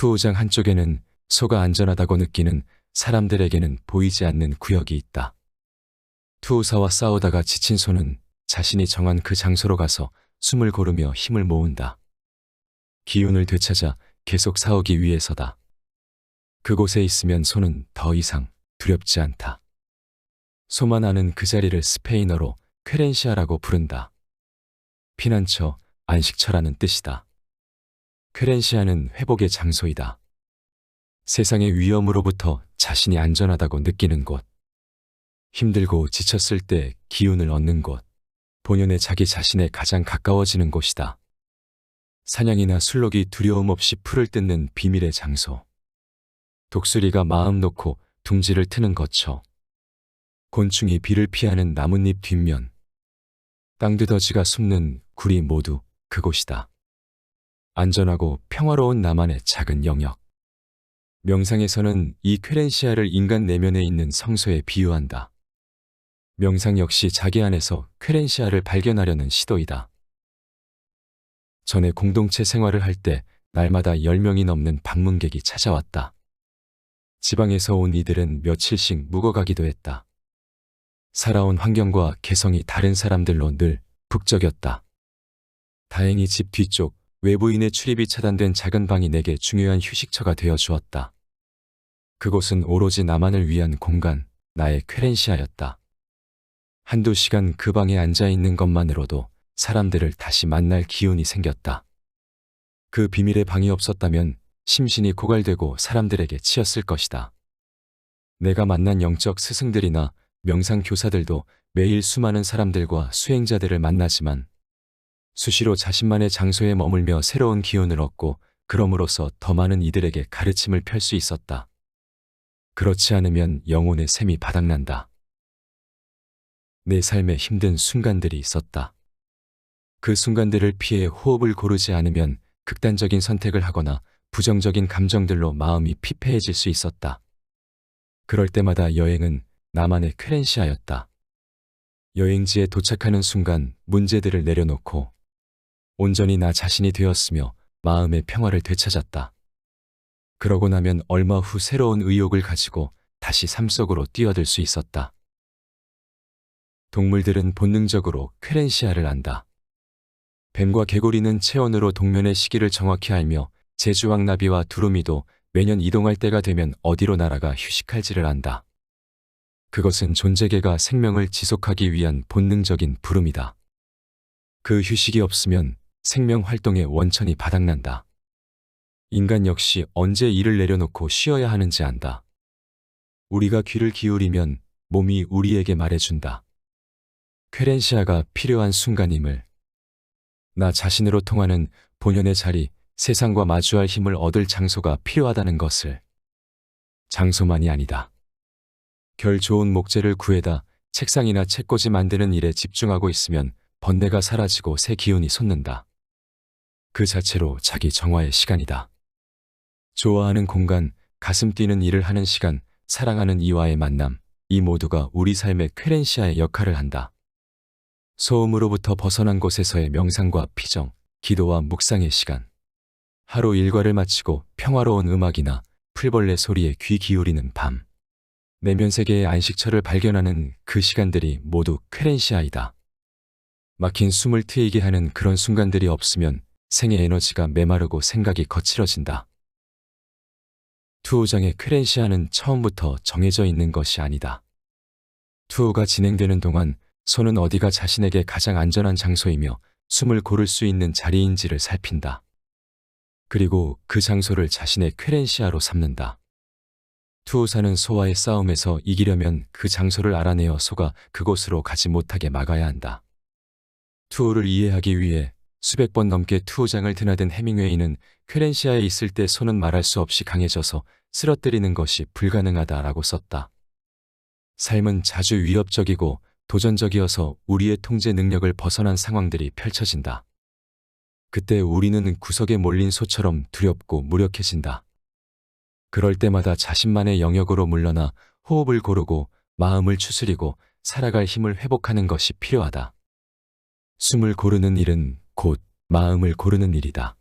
투우장 한쪽에는 소가 안전하다고 느끼는 사람들에게는 보이지 않는 구역이 있다. 투우사와 싸우다가 지친 소는 자신이 정한 그 장소로 가서 숨을 고르며 힘을 모은다. 기운을 되찾아 계속 싸우기 위해서다. 그곳에 있으면 소는 더 이상 두렵지 않다. 소만 아는 그 자리를 스페인어로 퀘렌시아라고 부른다. 피난처, 안식처라는 뜻이다. 퀘렌시아는 회복의 장소이다. 세상의 위험으로부터 자신이 안전하다고 느끼는 곳. 힘들고 지쳤을 때 기운을 얻는 곳. 본연의 자기 자신에 가장 가까워지는 곳이다. 사냥이나 술록이 두려움 없이 풀을 뜯는 비밀의 장소. 독수리가 마음 놓고 둥지를 트는 거처. 곤충이 비를 피하는 나뭇잎 뒷면. 땅두더지가 숨는 구리 모두 그곳이다. 안전하고 평화로운 나만의 작은 영역. 명상에서는 이 퀘렌시아를 인간 내면에 있는 성소에 비유한다. 명상 역시 자기 안에서 퀘렌시아를 발견하려는 시도이다. 전에 공동체 생활을 할 때 날마다 10명이 넘는 방문객이 찾아왔다. 지방에서 온 이들은 며칠씩 묵어가기도 했다. 살아온 환경과 개성이 다른 사람들로 늘 북적였다. 다행히 집 뒤쪽 외부인의 출입이 차단된 작은 방이 내게 중요한 휴식처가 되어 주었다. 그곳은 오로지 나만을 위한 공간, 나의 퀘렌시아였다. 한두 시간 그 방에 앉아 있는 것만으로도 사람들을 다시 만날 기운이 생겼다. 그 비밀의 방이 없었다면 심신이 고갈되고 사람들에게 치였을 것이다. 내가 만난 영적 스승들이나 명상 교사들도 매일 수많은 사람들과 수행자들을 만나지만 수시로 자신만의 장소에 머물며 새로운 기운을 얻고 그럼으로써 더 많은 이들에게 가르침을 펼 수 있었다. 그렇지 않으면 영혼의 샘이 바닥난다. 내 삶에 힘든 순간들이 있었다. 그 순간들을 피해 호흡을 고르지 않으면 극단적인 선택을 하거나 부정적인 감정들로 마음이 피폐해질 수 있었다. 그럴 때마다 여행은 나만의 퀘렌시아였다. 여행지에 도착하는 순간 문제들을 내려놓고 온전히 나 자신이 되었으며 마음의 평화를 되찾았다. 그러고 나면 얼마 후 새로운 의욕을 가지고 다시 삶 속으로 뛰어들 수 있었다. 동물들은 본능적으로 퀘렌시아를 안다. 뱀과 개구리는 체온으로 동면의 시기를 정확히 알며 제주왕나비와 두루미도 매년 이동할 때가 되면 어디로 날아가 휴식할지를 안다. 그것은 존재계가 생명을 지속하기 위한 본능적인 부름이다. 그 휴식이 없으면 생명 활동의 원천이 바닥난다. 인간 역시 언제 일을 내려놓고 쉬어야 하는지 안다. 우리가 귀를 기울이면 몸이 우리에게 말해준다. 퀘렌시아가 필요한 순간임을. 나 자신으로 통하는 본연의 자리, 세상과 마주할 힘을 얻을 장소가 필요하다는 것을. 장소만이 아니다. 결 좋은 목재를 구해다 책상이나 책꽂이 만드는 일에 집중하고 있으면 번뇌가 사라지고 새 기운이 솟는다. 그 자체로 자기 정화의 시간이다. 좋아하는 공간, 가슴 뛰는 일을 하는 시간, 사랑하는 이와의 만남, 이 모두가 우리 삶의 퀘렌시아의 역할을 한다. 소음으로부터 벗어난 곳에서의 명상과 피정, 기도와 묵상의 시간. 하루 일과를 마치고 평화로운 음악이나 풀벌레 소리에 귀 기울이는 밤. 내면 세계의 안식처를 발견하는 그 시간들이 모두 퀘렌시아이다. 막힌 숨을 트이게 하는 그런 순간들이 없으면 생의 에너지가 메마르고 생각이 거칠어진다. 투우장의 퀘렌시아는 처음부터 정해져 있는 것이 아니다. 투우가 진행되는 동안 소는 어디가 자신에게 가장 안전한 장소이며 숨을 고를 수 있는 자리인지를 살핀다. 그리고 그 장소를 자신의 퀘렌시아로 삼는다. 투우사는 소와의 싸움에서 이기려면 그 장소를 알아내어 소가 그곳으로 가지 못하게 막아야 한다. 투우를 이해하기 위해 수백 번 넘게 투우장을 드나든 해밍웨이는 퀘렌시아에 있을 때 소는 말할 수 없이 강해져서 쓰러뜨리는 것이 불가능하다라고 썼다. 삶은 자주 위협적이고 도전적이어서 우리의 통제 능력을 벗어난 상황들이 펼쳐진다. 그때 우리는 구석에 몰린 소처럼 두렵고 무력해진다. 그럴 때마다 자신만의 영역으로 물러나 호흡을 고르고 마음을 추스리고 살아갈 힘을 회복하는 것이 필요하다. 숨을 고르는 일은 곧 마음을 고르는 일이다.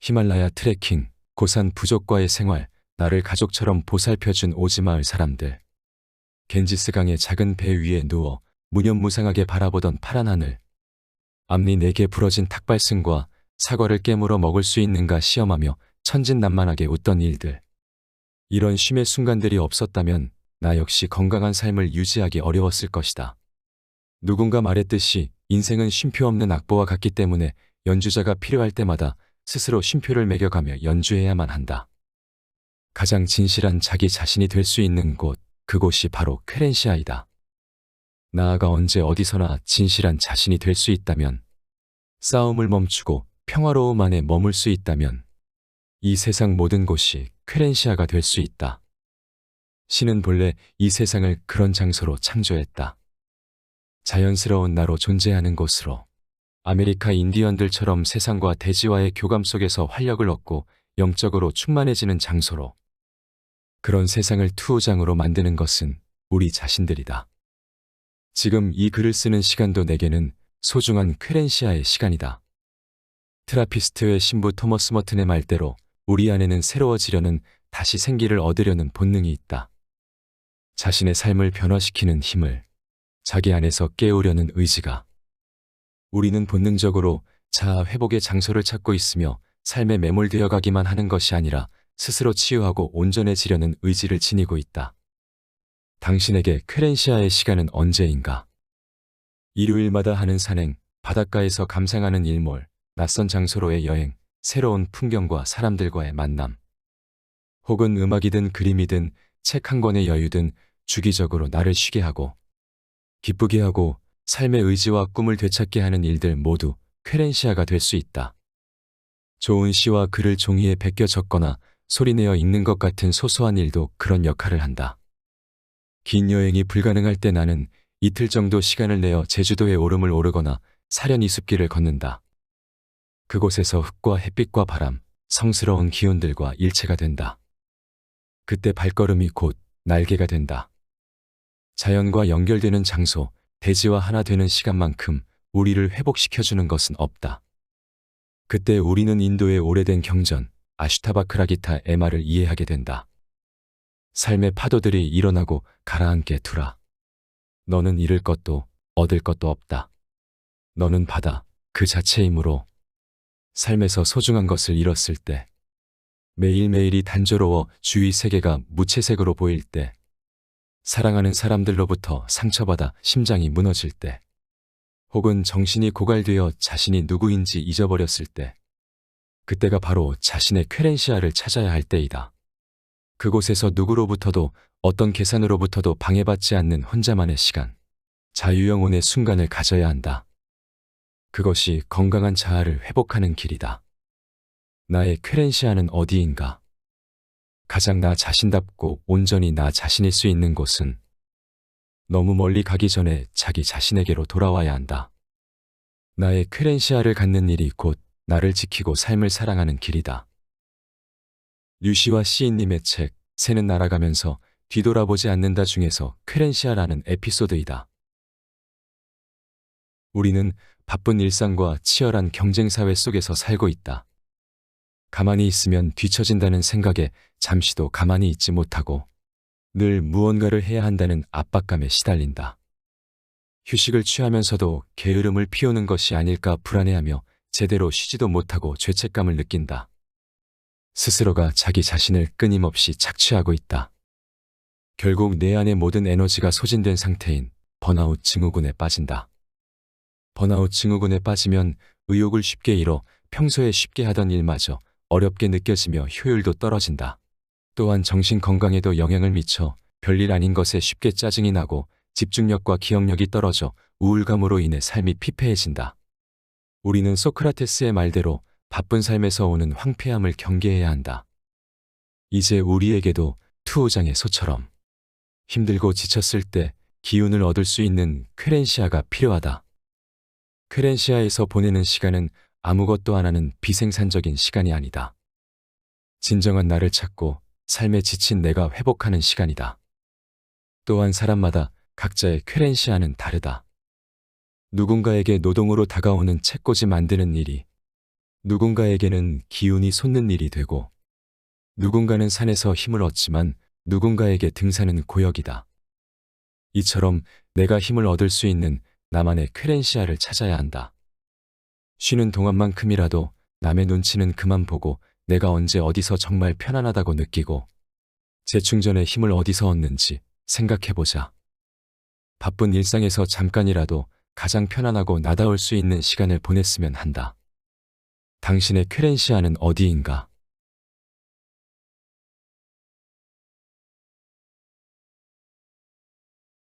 히말라야 트레킹, 고산 부족과의 생활, 나를 가족처럼 보살펴준 오지마을 사람들. 겐지스강의 작은 배 위에 누워 무념무상하게 바라보던 파란 하늘. 앞니 4개 부러진 닭발승과 사과를 깨물어 먹을 수 있는가 시험하며 천진난만하게 웃던 일들. 이런 쉼의 순간들이 없었다면 나 역시 건강한 삶을 유지하기 어려웠을 것이다. 누군가 말했듯이 인생은 쉼표 없는 악보와 같기 때문에 연주자가 필요할 때마다 스스로 쉼표를 매겨가며 연주해야만 한다. 가장 진실한 자기 자신이 될 수 있는 곳, 그곳이 바로 쾌렌시아이다. 나아가 언제 어디서나 진실한 자신이 될 수 있다면, 싸움을 멈추고 평화로움 안에 머물 수 있다면 이 세상 모든 곳이 쾌렌시아가 될 수 있다. 신은 본래 이 세상을 그런 장소로 창조했다. 자연스러운 나로 존재하는 곳으로. 아메리카 인디언들처럼 세상과 대지와의 교감 속에서 활력을 얻고 영적으로 충만해지는 장소로. 그런 세상을 투우장으로 만드는 것은 우리 자신들이다. 지금 이 글을 쓰는 시간도 내게는 소중한 쾌렌시아의 시간이다. 트라피스트의 신부 토머스 머튼의 말대로 우리 안에는 새로워지려는, 다시 생기를 얻으려는 본능이 있다. 자신의 삶을 변화시키는 힘을, 자기 안에서 깨우려는 의지가. 우리는 본능적으로 자아 회복의 장소를 찾고 있으며 삶에 매몰되어 가기만 하는 것이 아니라 스스로 치유하고 온전해지려는 의지를 지니고 있다. 당신에게 쾌렌시아의 시간은 언제인가? 일요일마다 하는 산행, 바닷가에서 감상하는 일몰, 낯선 장소로의 여행, 새로운 풍경과 사람들과의 만남. 혹은 음악이든 그림이든 책 한 권의 여유든 주기적으로 나를 쉬게 하고 기쁘게 하고 삶의 의지와 꿈을 되찾게 하는 일들 모두 쾌렌시아가 될 수 있다. 좋은 시와 글을 종이에 베껴 적거나 소리내어 읽는 것 같은 소소한 일도 그런 역할을 한다. 긴 여행이 불가능할 때 나는 이틀 정도 시간을 내어 제주도의 오름을 오르거나 사려니 숲길을 걷는다. 그곳에서 흙과 햇빛과 바람, 성스러운 기운들과 일체가 된다. 그때 발걸음이 곧 날개가 된다. 자연과 연결되는 장소, 대지와 하나 되는 시간만큼 우리를 회복시켜주는 것은 없다. 그때 우리는 인도의 오래된 경전, 아슈타바크라기타 에마를 이해하게 된다. 삶의 파도들이 일어나고 가라앉게 두라. 너는 잃을 것도 얻을 것도 없다. 너는 바다 그 자체이므로. 삶에서 소중한 것을 잃었을 때, 매일매일이 단조로워 주위 세계가 무채색으로 보일 때, 사랑하는 사람들로부터 상처받아 심장이 무너질 때, 혹은 정신이 고갈되어 자신이 누구인지 잊어버렸을 때, 그때가 바로 자신의 쾌렌시아를 찾아야 할 때이다. 그곳에서 누구로부터도 어떤 계산으로부터도 방해받지 않는 혼자만의 시간, 자유영혼의 순간을 가져야 한다. 그것이 건강한 자아를 회복하는 길이다. 나의 쾌렌시아는 어디인가? 가장 나 자신답고 온전히 나 자신일 수 있는 곳은 너무 멀리 가기 전에 자기 자신에게로 돌아와야 한다. 나의 쾌렌시아를 갖는 일이 곧 나를 지키고 삶을 사랑하는 길이다. 류시와 시인님의 책 새는 날아가면서 뒤돌아보지 않는다 중에서 쾌렌시아라는 에피소드이다. 우리는 바쁜 일상과 치열한 경쟁사회 속에서 살고 있다. 가만히 있으면 뒤처진다는 생각에 잠시도 가만히 있지 못하고 늘 무언가를 해야 한다는 압박감에 시달린다. 휴식을 취하면서도 게으름을 피우는 것이 아닐까 불안해하며 제대로 쉬지도 못하고 죄책감을 느낀다. 스스로가 자기 자신을 끊임없이 착취하고 있다. 결국 내 안의 모든 에너지가 소진된 상태인 번아웃 증후군에 빠진다. 번아웃 증후군에 빠지면 의욕을 쉽게 잃어 평소에 쉽게 하던 일마저 어렵게 느껴지며 효율도 떨어진다. 또한 정신 건강에도 영향을 미쳐 별일 아닌 것에 쉽게 짜증이 나고 집중력과 기억력이 떨어져 우울감으로 인해 삶이 피폐해진다. 우리는 소크라테스의 말대로 바쁜 삶에서 오는 황폐함을 경계해야 한다. 이제 우리에게도 투우장의 소처럼 힘들고 지쳤을 때 기운을 얻을 수 있는 쾌렌시아가 필요하다. 쾌렌시아에서 보내는 시간은 아무것도 안 하는 비생산적인 시간이 아니다. 진정한 나를 찾고 삶에 지친 내가 회복하는 시간이다. 또한 사람마다 각자의 쾌렌시아는 다르다. 누군가에게 노동으로 다가오는 책꽂이 만드는 일이 누군가에게는 기운이 솟는 일이 되고 누군가는 산에서 힘을 얻지만 누군가에게 등산은 고역이다. 이처럼 내가 힘을 얻을 수 있는 나만의 쾌렌시아를 찾아야 한다. 쉬는 동안만큼이라도 남의 눈치는 그만 보고 내가 언제 어디서 정말 편안하다고 느끼고 재충전의 힘을 어디서 얻는지 생각해보자. 바쁜 일상에서 잠깐이라도 가장 편안하고 나다울 수 있는 시간을 보냈으면 한다. 당신의 쾌렌시아는 어디인가?